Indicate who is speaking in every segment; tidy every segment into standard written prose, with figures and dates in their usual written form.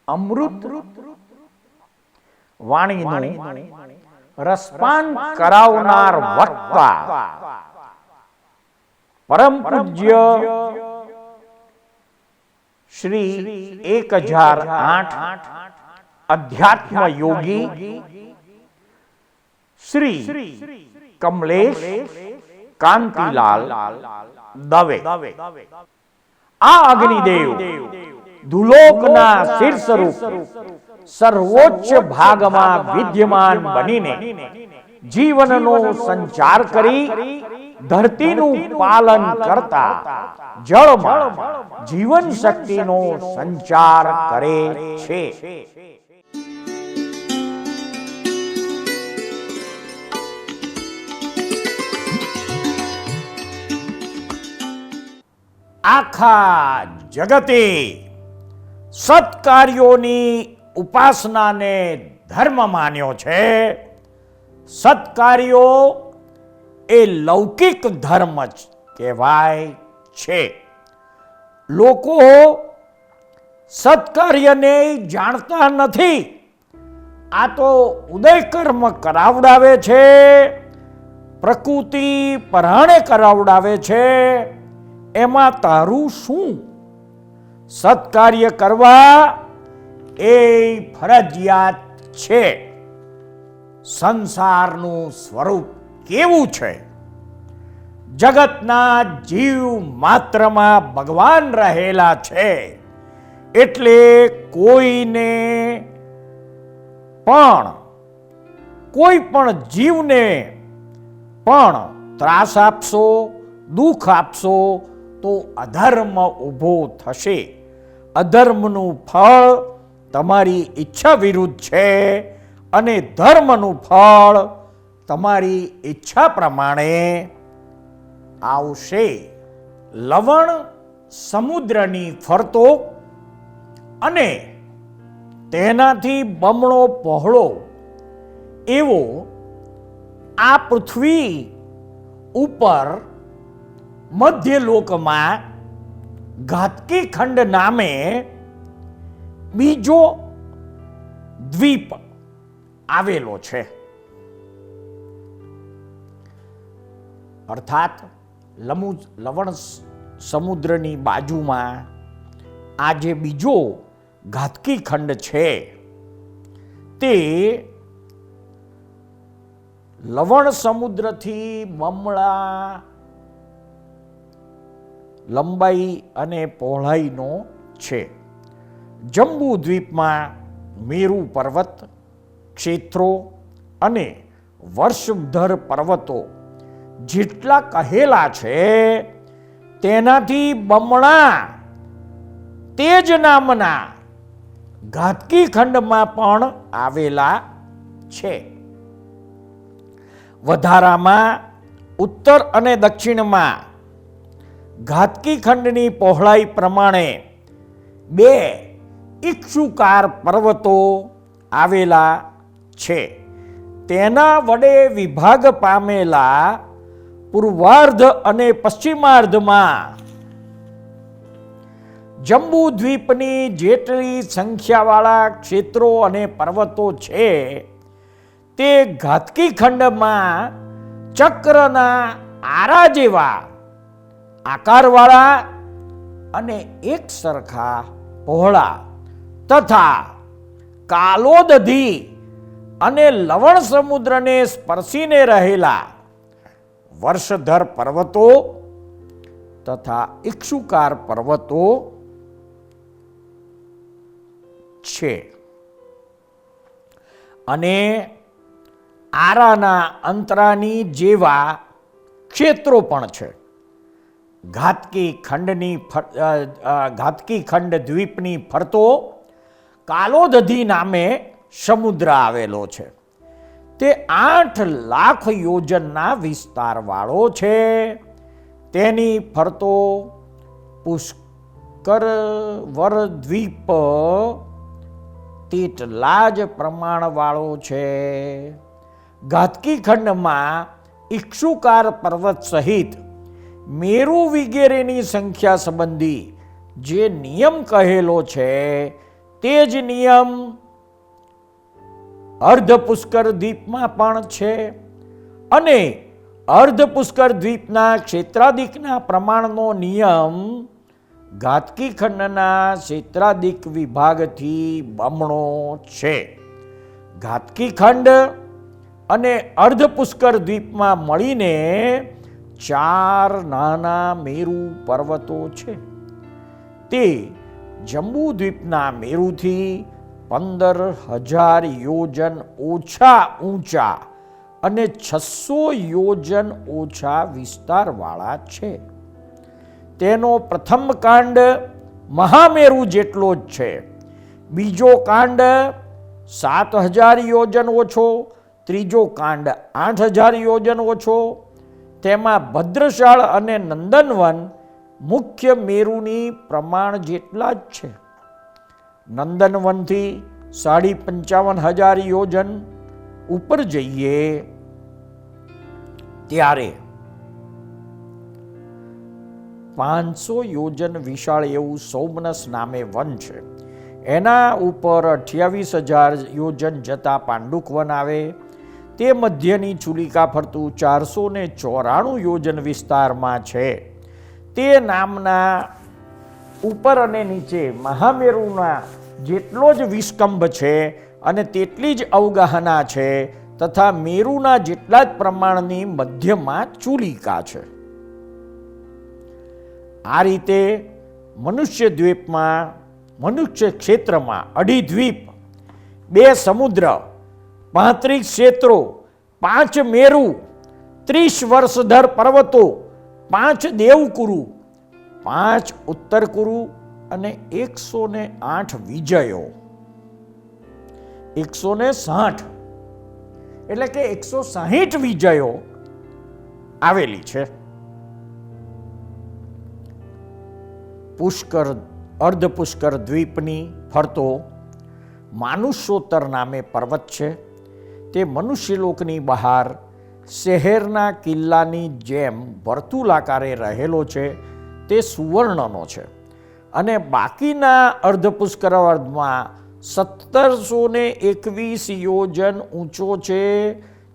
Speaker 1: અમૃત વાણીનું રસપાન કરાવનાર વક્તા પરમ પૂજ્ય શ્રી 1008 અધ્યાત્મ યોગી શ્રી કમલેશ કાંતિલાલ દવે આ અગ્નિદેવ ધુલોકના શીર્ષરૂપ સર્વોચ્ચ ભાગમાં વિદ્યમાન બનીને જીવનનો સંચાર કરી ધરતીનું પાલન કરતા જળમાં જીવન શક્તિનો સંચાર કરે છે. આખા જગતે સત્કાર્યોની ઉપાસનાને ધર્મ માન્યો છે. સત્કાર્યો એ લૌકિક ધર્મ જ કહેવાય છે. લોકો સત્કાર્યને જાણતા નથી. આ તો ઉદય કર્મ કરાવડાવે છે, પ્રકૃતિ પરાણે કરાવડાવે છે. એમાં તારું શું? સત્કાર્ય કરવા એ ફરજિયાત છે. સંસારનું સ્વરૂપ કેવું છે? જગતના જીવ માત્રમાં ભગવાન રહેલા છે. એટલે કોઈને પણ કોઈ પણ જીવને પણ ત્રાસ આપશો, દુઃખ આપશો તો અધર્મ ઊભો થશે. અધર્મનું ફળ તમારી ઈચ્છા વિરુદ્ધ છે અને ધર્મનું ફળ તમારી ઈચ્છા પ્રમાણે આવશે. લવણ સમુદ્રની ફરતો અને તેનાથી બમણો પહોળો એવો આ પૃથ્વી ઉપર મધ્યલોકમાં ઘાતકી ખંડ નામે બીજો દ્વીપ આવેલો છે. અર્થાત લવણ સમુદ્રની બાજુમાં આ જે બીજો ઘાતકી ખંડ છે તે લવણ સમુદ્રથી બમણા લંબાઈ અને પહોળાઈનો છે. જંબુ દ્વીપમાં મેરુ પર્વત, ક્ષેત્રો અને વર્ષધર પર્વતો જેટલા કહેલા છે તેનાથી બમણા તેજ નામના ઘાતકી ખંડમાં પણ આવેલા છે. વધારામાં ઉત્તર અને દક્ષિણમાં ઘાતકી ખંડની પહોળાઈ પ્રમાણે 2 ઇક્ષુકાર પર્વતો આવેલા છે. તેના વડે વિભાગ પામેલા પૂર્વાર્ધ અને પશ્ચિમાર્ધમાં જંબુ દ્વીપની જેટલી સંખ્યાવાળા ક્ષેત્રો અને પર્વતો છે તે ઘાતકી ખંડમાં ચક્રના આરા જેવા આકારવાળા અને એક સરખા પહોળા તથા કાલોદધી અને લવણ સમુદ્રને સ્પર્શીને રહેલા વર્ષધર પર્વતો તથા ઇક્ષુકાર પર્વતો છે. અને આરાના અંતરાની જેવા ક્ષેત્રો પણ છે. ઘાતકી ખંડ દ્વીપની ફરતો કાલોદધી નામે સમુદ્ર આવેલો છે. તે 8 લાખ યોજનના વિસ્તારવાળો છે. તેની ફરતો પુષ્કરવર દ્વીપ તેટલા જ પ્રમાણવાળો છે. ઘાતકી ખંડમાં ઇક્ષુકાર પર્વત સહિત મેરુ વગેરેની સંખ્યા સંબંધી જે નિયમ કહેલો છે તે જ નિયમ અર્ધ પુષ્કર દ્વીપમાં પણ છે અને અર્ધ પુષ્કર દ્વીપના ક્ષેત્રાદિકના પ્રમાણનો નિયમ ઘાતકી ખંડના ક્ષેત્રાદિક વિભાગથી બમણો છે. ઘાતકી ખંડ અને અર્ધ પુષ્કર દ્વીપમાં મળીને 4 નાના મેરુ પર્વતો છે. તે જંબુ દ્વીપના મેરુથી 15,000 યોજન ઓછા ઊંચા અને 600 યોજન ઓછા વિસ્તારવાળા છે. તેનો પ્રથમ કાંડ મહામેરુ જેટલો જ છે. બીજો કાંડ 7,000 યોજન ઓછો, ત્રીજો કાંડ 8,000 યોજન ઓછો. તેમાં ભદ્રશાળ અને નંદનવન મુખ્ય મેરુની પ્રમાણ જેટલા જ છે. નંદનવનથી 55,000 યોજન ઉપર જઈએ ત્યારે 500 યોજન વિશાળ એવું સોમનસ નામે વન છે. એના ઉપર 28,000 યોજન જતા પાંડુક વન આવે. તે મધ્યની ચુલિકા ફરતું 494 યોજન વિસ્તારમાં છે. તે નામના ઉપર અને નીચે મહામેરુના જેટલો જ વિસ્કંભ છે અને તેટલી જ અવગાહના છે તથા મેરુના જેટલા જ પ્રમાણની મધ્યમાં ચુલિકા છે. આ રીતે મનુષ્ય દ્વીપમાં મનુષ્ય ક્ષેત્રમાં 2 દ્વીપ, 2 સમુદ્ર, 35 ક્ષેત્રો, 5 મેરુ, 30 વર્ષધર પર્વતો, 5 દેવકુરુ, 5 ઉત્તરકુરુ અને 108 વિજયો. 160 એટલે કે 160 વિજયો આવેલી છે. પુષ્કર અર્ધ પુષ્કર દ્વીપની ફરતો માનુષોત્તર નામે પર્વત છે. તે મનુષ્યલોકની બહાર શહેરના કિલ્લાની જેમ વર્તુળાકારે રહેલો છે. તે સુવર્ણનો છે અને બાકીના અર્ધ પુષ્કર વર્ગમાં 1721 યોજન ઊંચો છે,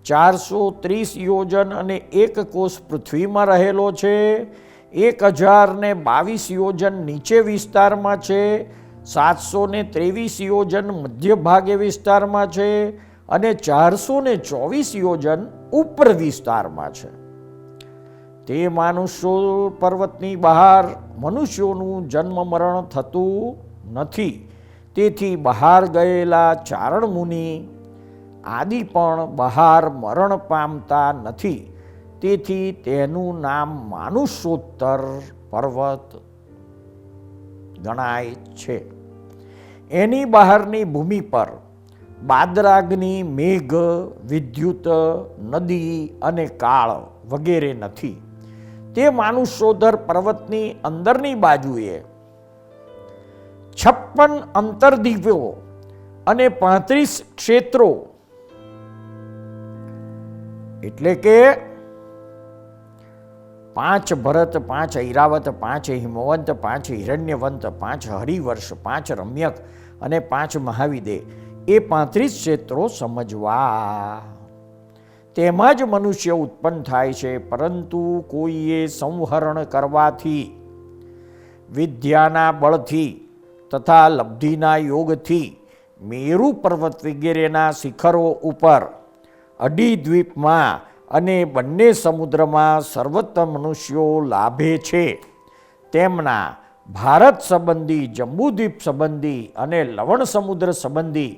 Speaker 1: 430 યોજન અને 1 કોષ પૃથ્વીમાં રહેલો છે, 1022 યોજન નીચે વિસ્તારમાં છે, 723 યોજન મધ્ય ભાગે વિસ્તારમાં છે અને 424 યોજન ઉપર વિસ્તારમાં છે. તે માનુષ્યો પર્વતની બહાર મનુષ્યોનું જન્મ મરણ થતું નથી. તેથી બહાર ગયેલા ચારણ મુનિ આદિ પણ બહાર મરણ પામતા નથી. તેથી તેનું નામ માનુષોત્તર પર્વત ગણાય છે. એની બહારની ભૂમિ પર બાદરાગ્નિ, મેઘ, વિદ્યુત, નદી અને કાળ વગેરે નથી. તે માનુષોત્તર પર્વતની અંદરની બાજુએ 56 અંતરદ્વીપો અને 35 ક્ષેત્રો એટલે કે 5 ભરત, 5 ઐરાવત, 5 હિમવંત, 5 હિરણ્યવંત, 5 હરિવર્ષ, 5 રમ્યક અને 5 મહાવિદે એ 35 ક્ષેત્રો સમજવા. તેમાં જ મનુષ્ય ઉત્પન્ન થાય છે. પરંતુ કોઈએ સંહરણ કરવાથી, વિદ્યાના બળથી તથા લબ્ધિના યોગથી મેરુ પર્વત વગેરેના શિખરો ઉપર 2 દ્વીપમાં અને બંને સમુદ્રમાં સર્વત્ર મનુષ્યો લાભે છે. તેમના ભારત સંબંધી, જંબુદ્વીપ સંબંધી અને લવણ સમુદ્ર સંબંધી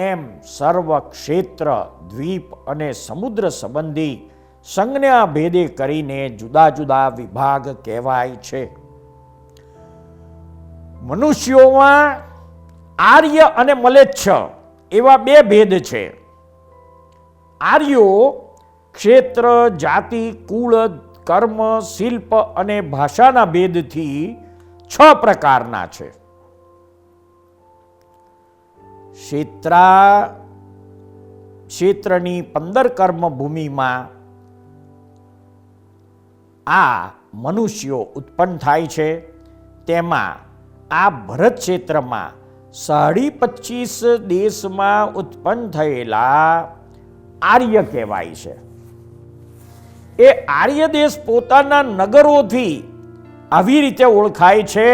Speaker 1: એમ સર્વ ક્ષેત્ર, દ્વીપ અને સમુદ્ર સંબંધી સંજ્ઞા ભેદે કરીને જુદા જુદા વિભાગ કહેવાય છે. મનુષ્યોમાં આર્ય અને મલેચ્છ એવા 2 ભેદ છે. આર્યો ક્ષેત્ર, જાતિ, કુળ, કર્મ, શિલ્પ અને ભાષાના ભેદથી 6 પ્રકારના છે. ક્ષેત્રની 15 કર્મ ભૂમિમાં આ મનુષ્યો ઉત્પન્ન થાય છે. તેમાં આ ભરત ક્ષેત્રમાં 25.5 દેશમાં ઉત્પન્ન થયેલા આર્ય કહેવાય છે. એ આર્ય દેશ પોતાના નગરોથી આવી રીતે ઓળખાય છે.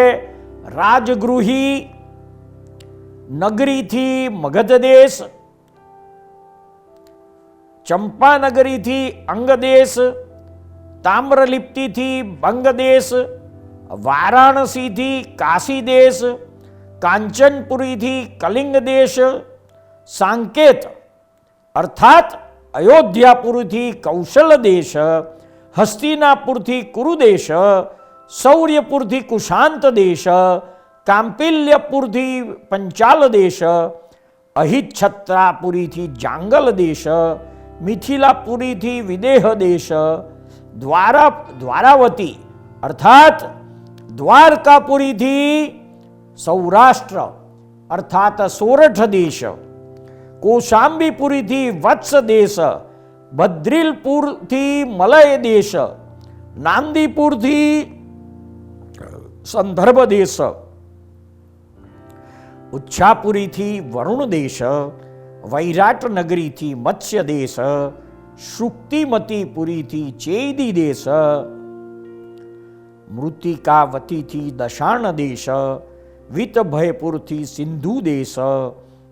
Speaker 1: રાજગૃહી, નગરીથી મગધ દેશ, ચંપાનગરીથી અંગદેશ, તામ્રલિપ્તિથી બંગદેશ, વારાણસીથી કાશી દેશ, કાંચનપુરીથી કલિંગ દેશ, સાંકેત અર્થાત અયોધ્યાપુરથી કૌશલ દેશ, હસ્તિનાપુરથી કુરુદેશ, શૌર્યપુરથી કુશાંત દેશ, કાંપિલ્યપુરથી પંચાલ દેશ, અહિચ્છત્રાપુરીથી જાંગલ દેશ, મિથિલાપુરીથી વિદેહ દેશ, દ્વારાવતી અર્થાત દ્વારકાપુરીથી સૌરાષ્ટ્ર અર્થાત સોરઠ દેશ, કૌશાંબીપુરીથી વત્સ દેશ, બદ્રીલપુરથી મલય દેશ, નાંદીપુરથી સંદર્ભ દેશ, ઉચ્છાપુરીથી વરુણ દેશ, વૈરાટનગરીથી મત્સ્ય દેશ, શુક્તિમતીપુરીથી ચેદી દેશ, મૃતિકાવતીથી દશાણ દેશ, વિતભયપુરથી સિંધુ દેશ,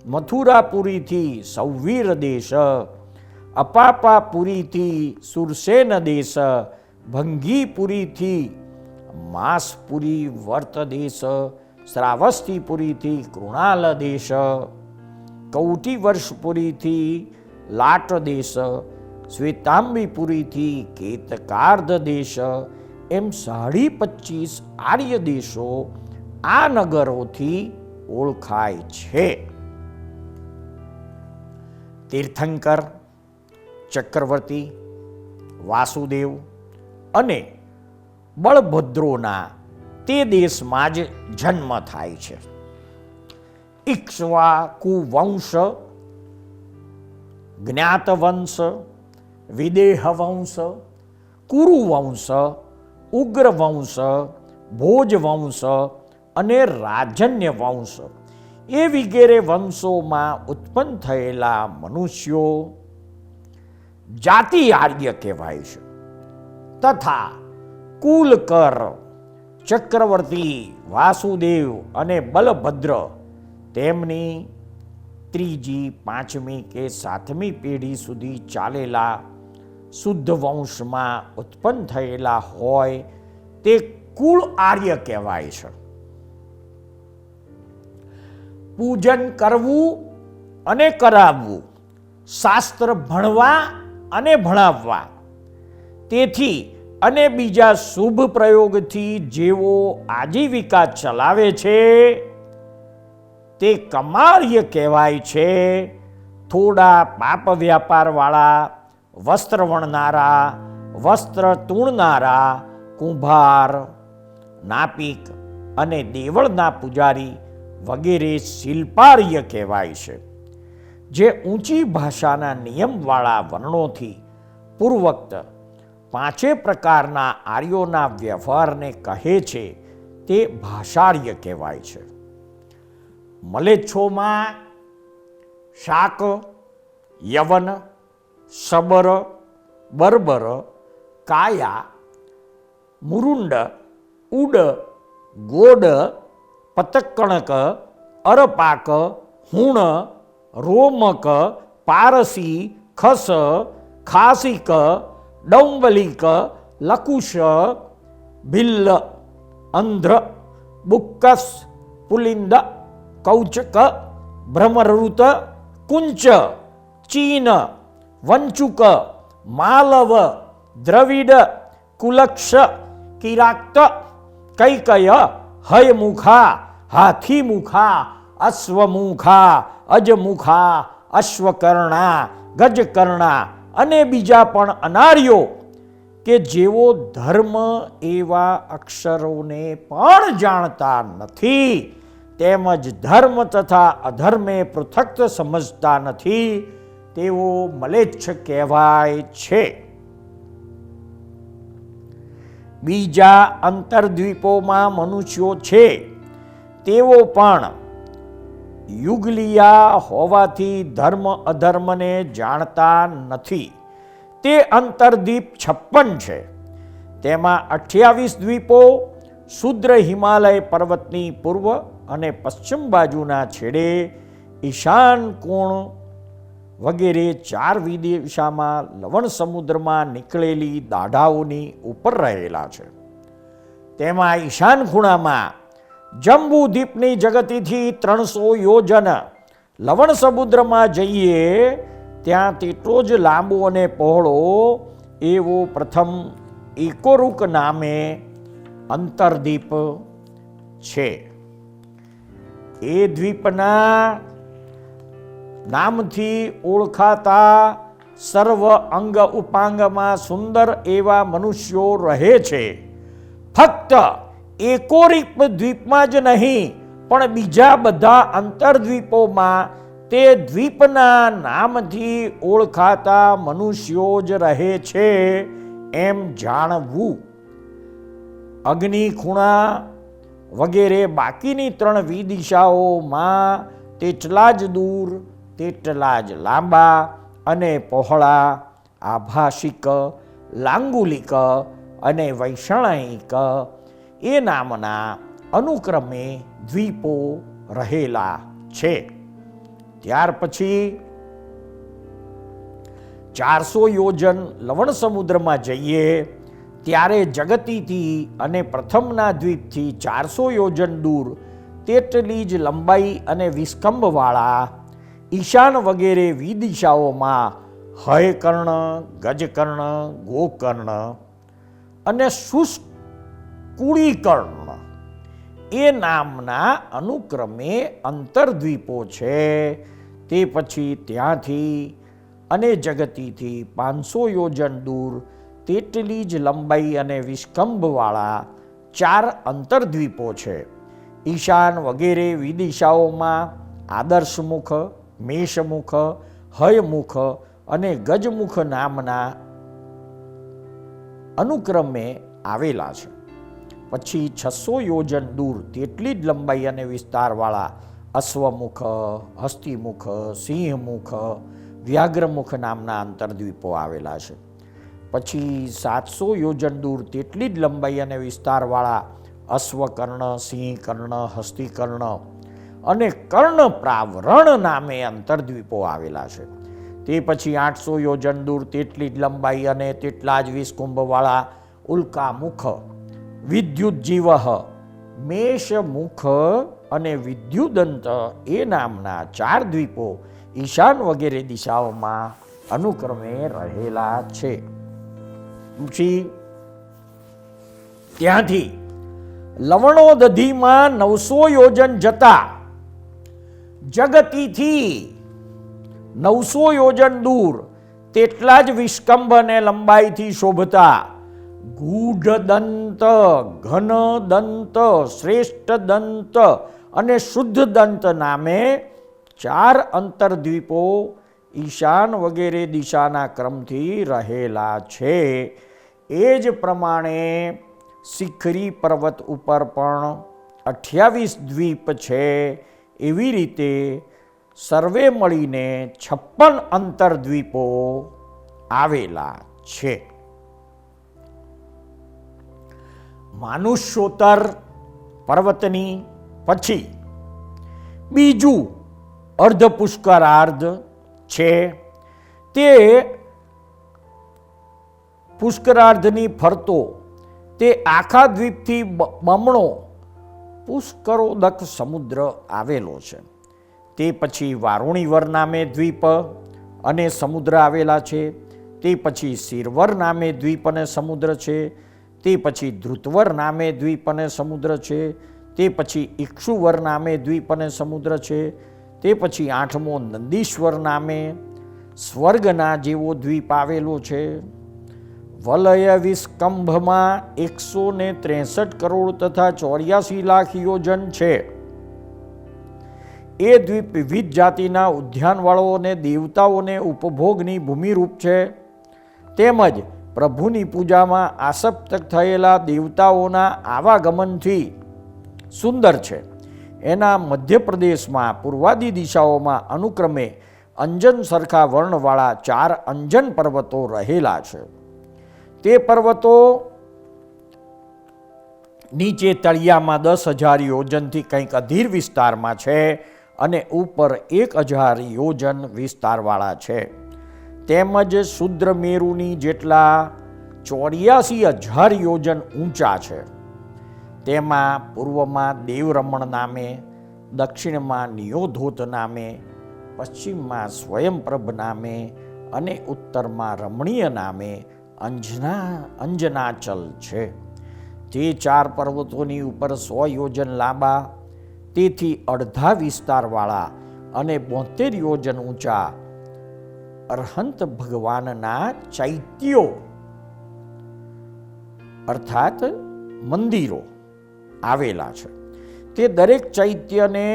Speaker 1: મથુરાપુરીથી સૌવીર દેશ, અપાપાપુરીથી સુરસેન દેશ, ભંગીપુરીથી માસપુરી વર્ત દેશ, શ્રાવસ્તીપુરીથી કૃણાલ દેશ, કૌટિવર્ષપુરીથી લાટ દેશ, શ્વેતાંબીપુરીથી કેતકાર્ધ દેશ, એમ 25.5 આર્ય દેશો આ નગરોથી ઓળખાય છે. તીર્થંકર, ચક્રવર્તી, વાસુદેવ અને બળભદ્રોના તે દેશમાં જ જન્મ થાય છે. ઇક્ષ્વાકુ વંશ, જ્ઞાતવંશ, વિદેહવંશ, કુરુવંશ, ઉગ્રવંશ, ભોજવંશ અને રાજન્ય વંશ એ વગેરે વંશોમાં ઉત્પન્ન થયેલા મનુષ્યો જાતિ આર્ય કહેવાય છે. તથા કુલકર, ચક્રવર્તી, વાસુદેવ અને બલભદ્ર તેમની 3જી, 5મી કે 7મી પેઢી સુધી ચાલેલા શુદ્ધ વંશમાં ઉત્પન્ન થયેલા હોય તે કુળ આર્ય કહેવાય છે. પૂજન કરવું અને કરાવવું, શાસ્ત્ર ભણવા અને ભણાવવા, તેથી અને બીજા શુભ પ્રયોગથી જેઓ આજીવિકા ચલાવે છે તે કમાર્ય કહેવાય છે. થોડા પાપ વ્યાપારવાળા, વસ્ત્ર વણનારા, વસ્ત્ર તૂણનારા, કુંભાર, નાપિક અને દેવળના પૂજારી વગેરે શિલ્પાર્ય કહેવાય છે. જે ઊંચી ભાષાના નિયમવાળા વર્ણોથી પૂર્વોક્ત 5 પ્રકારના આર્યોના વ્યવહારને કહે છે તે ભાષાર્ય કહેવાય છે. મલેચ્છોમાં શાક, યવન, શબર, બર્બર, કાયા, મુરુંડ, ઉડ, ગોડ, પતક્કણક, અરપાક, હુણ, રોમક, પારસી, ખસ, ખાસિક, ડૌંબલિક, લકુશ, ભિલ્લ, અંધ્ર, બુક્કસ, પુલિંદ, કૌચક, ભ્રમરૃત, કુંચ, ચીન, વંચુક, માલવ, દ્રવિડ, કુલક્ષ, કિરાક્ત, કૈકય, હયમુખા, હાથીમુખા, અશ્વમુખા, અજમુખા, અશ્વકર્ણા, ગજકર્ણા અને બીજા પણ અનાર્યો કે જેઓ ધર્મ એવા અક્ષરોને પણ જાણતા નથી તેમજ ધર્મ તથા અધર્મે પૃથક સમજતા નથી તેઓ મલેચ્છ કહેવાય છે. બીજા અંતરદ્વીપોમાં મનુષ્યો છે તેઓ પણ યુગલિયા હોવાથી ધર્મ અધર્મને જાણતા નથી. તે અંતર્દ્વીપ 56 છે. તેમાં 28 દ્વીપો શુદ્ર હિમાલય પર્વતની પૂર્વ અને પશ્ચિમ બાજુના છેડે ઈશાન કોણ વગેરે 4 દિશામાં લવણ સમુદ્રમાં નીકળેલી દાઢાઓની ઉપર રહેલા છે. તેમાં ઈશાન ખૂણામાં જંબુ દ્વીપની જગતીથી 300 યોજન લવણ સમુદ્રમાં જઈએ ત્યાં તેટલો જ લાંબો અને પહોળો એવો પ્રથમ એકોરુક નામે અંતરદ્વીપ છે. એ દ્વીપના નામથી ઓળખાતા સર્વ અંગ ઉપાંગમાં સુંદર એવા મનુષ્યો રહે છે. ફક્ત એકોરિક દ્વીપમાં જ નહીં પણ બીજા બધા અંતરદ્વીપોમાં તે દ્વીપના નામથી ઓળખાતા મનુષ્યો જ રહે છે એમ જાણવું. અગ્નિ ખૂણા વગેરે બાકીની 3 વિદિશાઓમાં તેટલા જ દૂર, તેટલા જ લાંબા અને પહોળા આભાષિક, લાંગુલિક અને વૈષણિક એ નામના અનુક્રમે દ્વીપો રહેલા છે. ત્યાર પછી 400 યોજન લવણ સમુદ્રમાં જઈએ ત્યારે જગતીથી અને પ્રથમના દ્વીપથી 400 યોજન દૂર તેટલી જ લંબાઈ અને વિસ્કંભવાળા ઈશાન વગેરે વિદિશાઓમાં હયકર્ણ, ગજકર્ણ, ગોકર્ણ અને શુષ્કુળીકર્ણ એ નામના અનુક્રમે અંતરદ્વીપો છે. તે પછી ત્યાંથી અને જગતીથી 500 યોજન દૂર તેટલી જ લંબાઈ અને વિસ્કંભવાળા 4 અંતરદ્વીપો છે. ઈશાન વગેરે વિદિશાઓમાં આદર્શમુખ, મેષમુખ, હયમુખ અને ગજમુખ નામના અનુક્રમે આવેલા છે. પછી 600 યોજન દૂર તેટલી જ લંબાઈ અને વિસ્તારવાળા અશ્વમુખ, હસ્તિમુખ, સિંહમુખ, વ્યાઘ્રમુખ નામના અંતરદ્વીપો આવેલા છે. પછી 700 યોજન દૂર તેટલી જ લંબાઈ અને વિસ્તારવાળા અશ્વકર્ણ, સિંહકર્ણ, હસ્તિકર્ણ અને કર્ણપ્રાવરણ નામે અંતરદ્વીપો આવેલા છે. તે પછી 800 યોજન દૂર તેટલી જ લંબાઈ અને તેટલા જ વિસ્કુંભવાળા ઉલ્કામુખ, વિદ્યુતજીવ, મેષમુખ અને વિદ્યુદંત એ નામના 4 દ્વીપો ઈશાન વગેરે દિશાઓમાં અનુક્રમે રહેલા છે. પછી ત્યાંથી લવણોદધીમાં 900 યોજન જતા જગતીથી 900 યોજન દૂર તેટલા જ વિસ્કંભ અને લંબાઈથી શોભતા ગૂઢ દંત, ઘન દંત, શ્રેષ્ઠ દંત અને શુદ્ધ દંત નામે 4 અંતરદ્વીપો ઈશાન વગેરે દિશાના ક્રમથી રહેલા છે. એ જ પ્રમાણે શિખરી પર્વત ઉપર પણ 28 દ્વીપ છે. એવી રીતે સર્વે મળીને 56 અંતરદ્વીપો આવેલા છે. માનુષ્યોત્તર પર્વતની પછી બીજું અર્ધપુષ્કરાર્ધ છે. તે પુષ્કરાર્ધની ફરતો તે આખા દ્વીપથી બમણો પુષ્કરોદક સમુદ્ર આવેલો છે. તે પછી વારુણીવર નામે દ્વીપ અને સમુદ્ર આવેલા છે. તે પછી શિરવર નામે દ્વીપ અને સમુદ્ર છે. તે પછી ધ્રુતવર નામે દ્વીપ અને સમુદ્ર છે. તે પછી ઇક્ષુવર નામે દ્વીપ અને સમુદ્ર છે. તે પછી 8મો નંદીશ્વર નામે સ્વર્ગના જેવો દ્વીપ આવેલો છે. વલય વિસ્કંભમાં 163 કરોડ તથા 84 લાખ યોજન છે. એ દ્વીપ વિવિધ જાતિના ઉદ્યાનવાળો અને દેવતાઓને ઉપભોગની ભૂમિરૂપ છે. તેમજ પ્રભુની પૂજામાં આસક્ત થયેલા દેવતાઓના આવાગમનથી સુંદર છે. એના મધ્યપ્રદેશમાં પૂર્વાદી દિશાઓમાં અનુક્રમે અંજન સરખા વર્ણવાળા 4 અંજન પર્વતો રહેલા છે. તે પર્વતો નીચે તળિયામાં 10,000 યોજનથી કંઈક અધીર વિસ્તારમાં છે અને ઉપર 1,000 યોજન વિસ્તારવાળા છે. તેમજ શુદ્રમેરુની જેટલા 84,000 યોજન ઊંચા છે. તેમાં પૂર્વમાં દેવરમણ નામે, દક્ષિણમાં નિયોધોત નામે, પશ્ચિમમાં સ્વયંપ્રભ નામે અને ઉત્તરમાં રમણીય નામે અંજનાચલ છે. તે 4 પર્વતોની ઉપર 100 યોજન લાંબા, તેથી અડધા વિસ્તારવાળા અને 72 યોજન ઊંચા અરહંત ભગવાનના ચૈત્યો અર્થાત મંદિરો આવેલા છે. તે દરેક ચૈત્યને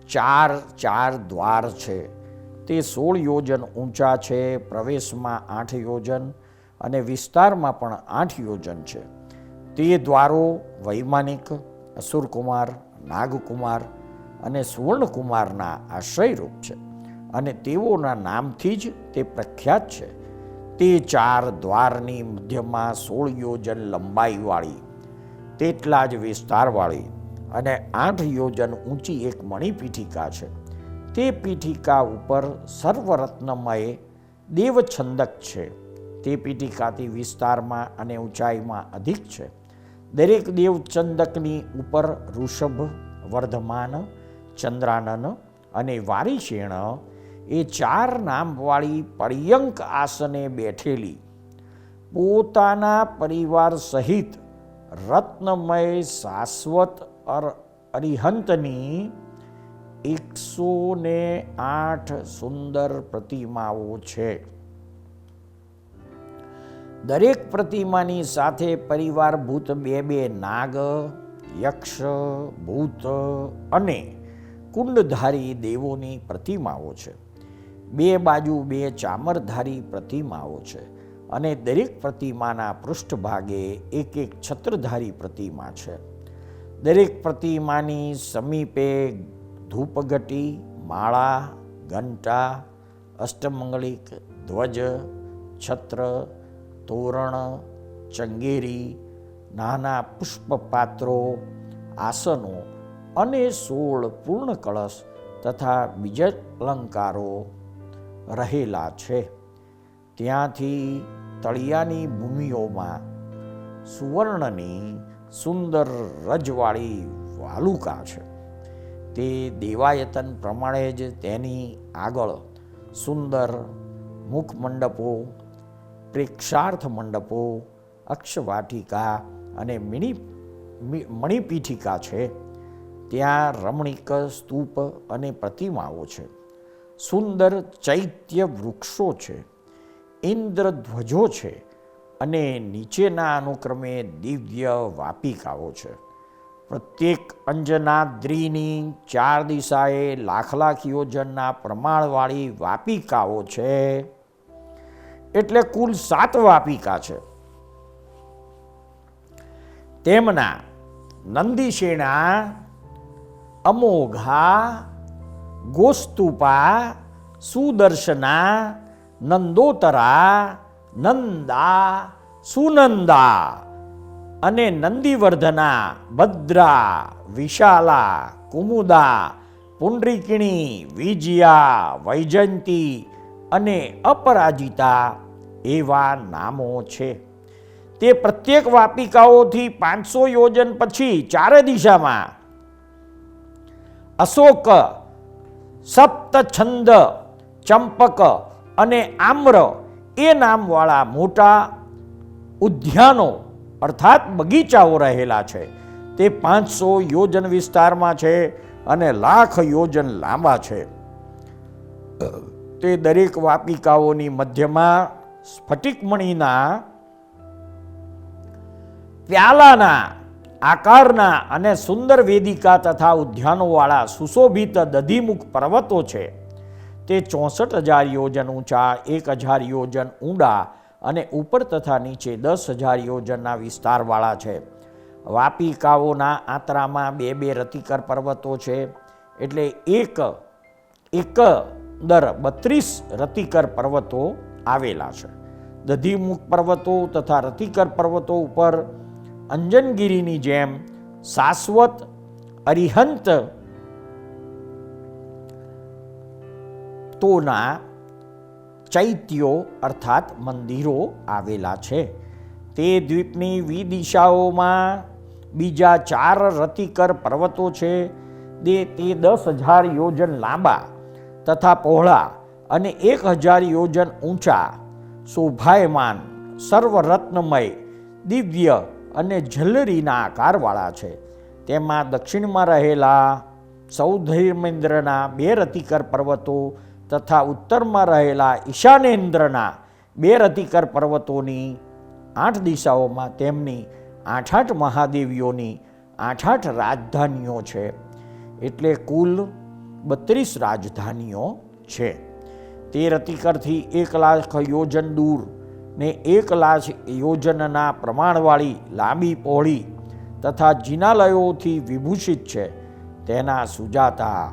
Speaker 1: 4 દ્વાર છે. તે 16 યોજન ઊંચા છે. પ્રવેશમાં 8 યોજન અને વિસ્તારમાં પણ 8 યોજન છે. તે દ્વારો વૈમાનિક, અસુરકુમાર, નાગકુમાર અને સુવર્ણકુમારના આશ્રયરૂપ છે અને તેઓના નામથી જ તે પ્રખ્યાત છે. તે 4 દ્વારની મધ્યમાં 16 યોજન લંબાઈવાળી, તેટલા જ વિસ્તારવાળી અને 8 યોજન ઊંચી એક મણિપીઠિકા છે. તે પીઠિકા ઉપર સર્વરત્નમય દેવછંદક છે. તે પીઠિકાથી વિસ્તારમાં અને ઊંચાઈમાં અધિક છે. દરેક દેવચંદકની ઉપર ઋષભ, વર્ધમાન, ચંદ્રાનન અને વારિશેણ એ 4 નામવાળી પર્યંક આસને બેઠેલી પોતાના પરિવાર સહિત રત્નમય શાશ્વત અરિહંતની 108 સુંદર પ્રતિમાઓ છે. દરેક પ્રતિમાની સાથે પરિવારભૂત 2 નાગ, યક્ષ, ભૂત અને કુંડધારી દેવોની પ્રતિમાઓ છે. 2 બાજુ 2 ચામરધારી પ્રતિમાઓ છે અને દરેક પ્રતિમાના પૃષ્ઠભાગે એક છત્રધારી પ્રતિમા છે. દરેક પ્રતિમાની સમીપે ધૂપઘટી, માળા, ઘંટા, અષ્ટમંગલિક, ધ્વજ, છત્ર, તોરણ, ચંગેરી, નાના પુષ્પપાત્રો, આસનો અને 16 પૂર્ણ કળશ તથા બીજા અલંકારો રહેલા છે. ત્યાંથી તળિયાની ભૂમિઓમાં સુવર્ણની સુંદર રજવાળી વાલુકા છે. તે દેવાયતન પ્રમાણે જ તેની આગળ સુંદર મુખમંડપો, પ્રેક્ષાર્થ મંડપો, અક્ષવાટિકા અને મણિપીઠિકા છે. ત્યાં રમણીક સ્તૂપ અને પ્રતિમાઓ છે. સુંદર ચૈત્ય વૃક્ષો છે, ઇન્દ્રધ્વજો છે અને નીચેના અનુક્રમે દિવ્ય વાપિકાઓ છે. પ્રત્યેક અંજનાદ્રીની 4 દિશાએ લાખ યોજનના પ્રમાણવાળી વાપિકાઓ છે. એટલે કુલ 7 વાપિકા છે. તેમના નંદીશેણા, અમોઘા, ગોસ્તુપા, સુદર્શના, નંદોતરા, નંદા, સુનંદા અને નંદીવર્ધના, ભદ્રા, વિશાલા, કુમુદા, પુંડરીકિણી, વિજયા, વૈજયંતી અને અપરાજિતા એવા નામો છે. તે પ્રત્યેક વાપિકાઓથી 500 યોજન પછી 4 દિશામાં અશોક, સપ્તછંદ, ચંપક અને આમ્ર એ નામવાળા મોટા ઉદ્યાનો અર્થાત બગીચાઓ રહેલા છે. તે 500 યોજન વિસ્તારમાં છે અને લાખ યોજન લાંબા છે. તે દરેક વાપિકાઓની મધ્યમાં સ્ફટિકમણીના પ્યાલાના આકારના અને સુંદર વેદિકા તથા ઉદ્યાનોવાળા સુશોભિત દધીમુખ પર્વતો છે. તે 64,000 યોજન ઊંચા, 1,000 યોજન ઊંડા અને ઉપર તથા નીચે 10,000 યોજનના વિસ્તારવાળા છે. વાપિકાઓના આંતરામાં 2 રતિકર પર્વતો છે, એટલે એકંદર 32 રતિકર પર્વતો આવેલા છે. દધીમુખ પર્વતો તથા રતિકર પર્વતો ઉપર અંજનગીરીની જેમ શાશ્વત અરિહંત તોના ચૈત્યો અર્થાત મંદિરો આવેલા છે. તે દ્વીપની વિદિશાઓમાં બીજા 4 રતિકર પર્વતો છે. તે 10,000 યોજન લાંબા તથા પહોળા અને 1,000 યોજન ઊંચા, શોભાયમાન, સર્વરત્નમય, દિવ્ય અને ઝલરીના આકારવાળા છે. તેમાં દક્ષિણમાં રહેલા સૌધર્મેન્દ્રના 2 રતિકર પર્વતો તથા ઉત્તરમાં રહેલા ઈશાનેન્દ્રના 2 રતિકર પર્વતોની 8 દિશાઓમાં તેમની 8 મહાદેવીઓની 8 રાજધાનીઓ છે. એટલે કુલ 32 રાજધાનીઓ છે. તે રતિકરથી 1,00,000 યોજન દૂર ને 1,00,000 યોજનના પ્રમાણવાળી લાંબી પહોળી તથા જિનાલયોથી વિભૂષિત છે. તેના સુજાતા,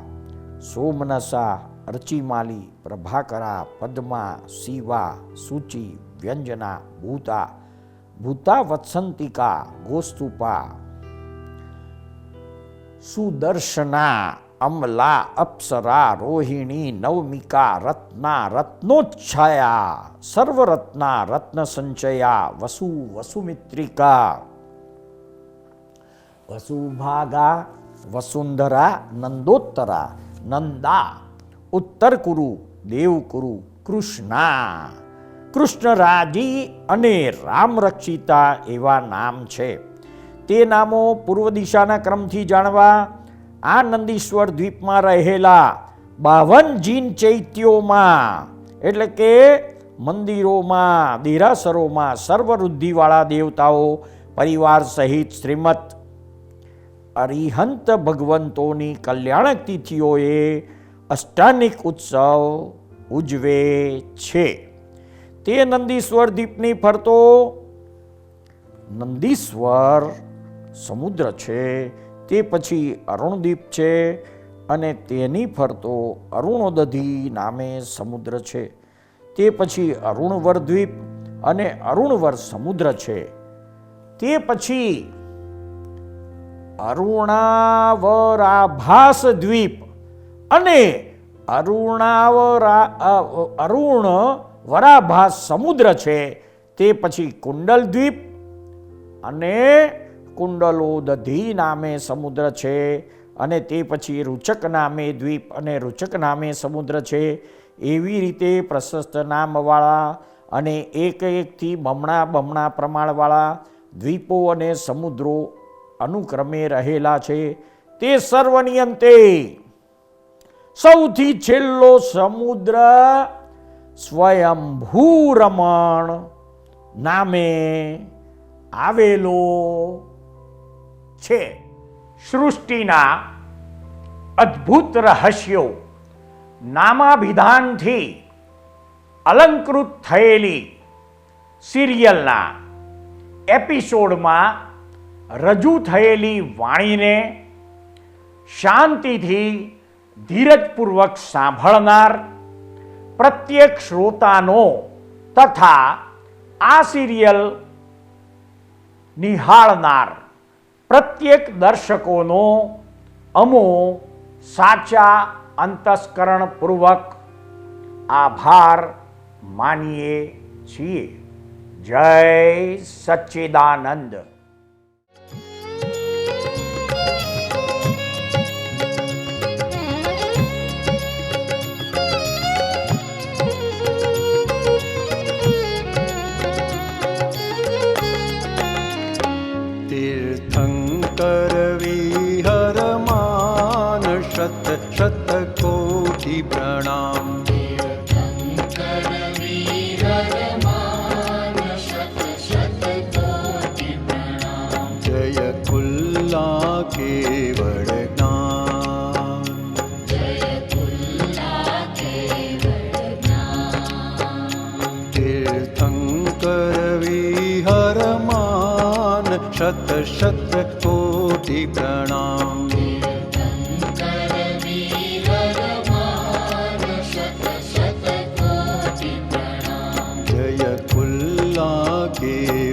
Speaker 1: સોમનસા, અર્ચિમાલી, પ્રભાકરા, પદ્મા, શિવા, સૂચિ, વ્યંજના, ભૂતા વત્સંતિકા, ગોસ્તુપા, સુદર્શના, અમલા, અપ્સરા, રોહિણી, નવમિકા, રત્ના, રત્નોચ્છાયા, સર્વરત્ના, રત્ન સંચયા, વસુમિત્રિકા, વસુભાગા, વસુંધરા, નંદોત્તરા, નંદા, ઉત્તરકુરુ, દેવકુરુ, કૃષ્ણા, કૃષ્ણરાજી અને રામરક્ષિતા એવા નામ છે. તે નામો પૂર્વ દિશાના ક્રમથી જાણવા આ નંદીશ્વર દ્વીપમાં રહેલા 52 જીન ચૈત્યોમાં એટલે કે મંદિરોમાં, દેરાસરોમાં સર્વવૃદ્ધિવાળા દેવતાઓ પરિવાર સહિત શ્રીમદ અરિહંત ભગવંતોની કલ્યાણક તિથિઓએ અષ્ટાનિક ઉત્સવ ઉજવે છે. તે નંદીશ્વર દ્વીપની ફરતો નંદીશ્વર સમુદ્ર છે. તે પછી અરુણદ્વીપ છે અને તેની ફરતો અરુણોદધી નામે સમુદ્ર છે. તે પછી અરુણવર દ્વીપ અને અરુણવર સમુદ્ર છે. તે પછી અરુણાવરાભાસ દ્વીપ અને અરુણવરાભાસ સમુદ્ર છે. તે પછી કુંડલ દ્વીપ અને કુંડલોદધી નામે સમુદ્ર છે. અને તે પછી રૂચક નામે દ્વીપ અને રૂચક નામે સમુદ્ર છે. એવી રીતે પ્રશસ્ત નામવાળા અને એકથી બમણા પ્રમાણવાળા દ્વીપો અને સમુદ્રો અનુક્રમે રહેલા છે. તે સર્વની અંતે સૌથી છેલ્લો સમુદ્ર સ્વયંભૂ રમણ નામે આવેલો છે. સૃષ્ટિના અદ્ભુત રહસ્યો નામાભિધાનથી અલંકૃત થયેલી સિરિયલના એપિસોડમાં રજૂ થયેલી વાણીને શાંતિથી ધીરજપૂર્વક સાંભળનાર પ્રત્યેક શ્રોતાનો તથા આ સિરિયલ નિહાળનાર પ્રત્યેક દર્શકોનો અમો સાચા અંતસ્કરણપૂર્વક આભાર માનીએ છીએ. જય સચ્ચિદાનંદ.
Speaker 2: तीर्थंकर विहरमान शत शत कोटि प्रणाम.
Speaker 3: तीर्थंकर विहरमान शत शत कोटि प्रणाम.
Speaker 2: जय कुल्ला केवल ज्ञान.
Speaker 3: जय कुल्ला केवल ज्ञान.
Speaker 2: तीर्थंकर विहरमान शत शत कोटि प्रणाम
Speaker 3: तीर्थंकर वीर महान शत शत कोटि प्रणाम
Speaker 2: जय कुल्ला केवल